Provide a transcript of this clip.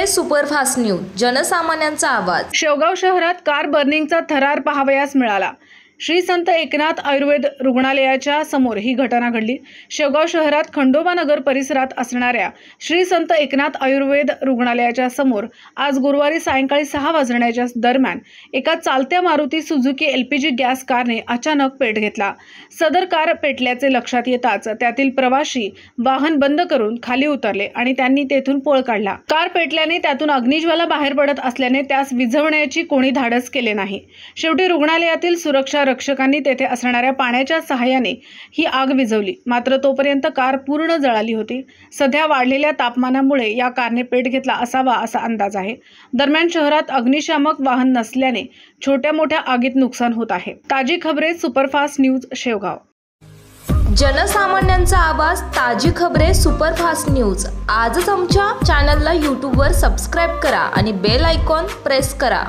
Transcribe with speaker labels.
Speaker 1: Superfast news, जनसामान्यांचा आवाज।
Speaker 2: शेवगाव शहरात car बर्निंगचा थरार पाहावयास मिळाला। श्री संत एकनाथ आयुर्वेद रुग्णालयाच्या समोर ही घटना घडली। शेवगाव शहरात खंडोबा नगर परिसरात असणाऱ्या श्री संत एकनाथ आयुर्वेद रुग्णालयाच्या समोर आज गुरुवारी सायंकाळी 6 वाजण्याच्या दरम्यान एका चालत्या मारुती सुझुकी LPG गॅस कारने अचानक पेट घेतला। सदर कार पेटल्याचे लक्षात येताच त्यातील प्रवासी वाहन बंद करून खाली उतरले आणि त्यांनी तेथून पळ काढला। कार पेटल्याने त्यातून अग्निज्वाला बाहेर पडत असल्याने त्यास विझवण्याची कोणी धाडस केले नाही। शेवटी रुग्णालयातील सुरक्षा रक्षकांनी तेथे असणाऱ्या पाण्याच्या सहाय्याने ही आग विझवली, मात्र तोपर्यंत कार पूर्ण जळाली होती। सध्या वाढलेल्या तापमानामुळे या कारने पेट घेतला असावा असा अंदाज आहे। दरम्यान शहरात अग्निशामक वाहन नसल्याने छोट्या मोठ्या आगीत नुकसान होत आहे। ताजी खबरे सुपरफास्ट न्यूज शेवगाव।
Speaker 1: जनसामान्यांचा आवाज, ताजी खबरे सुपरफास्ट न्यूज। आजच आमच्या चॅनलला YouTube वर सबस्क्राइब करा आणि बेल आयकॉन प्रेस करा।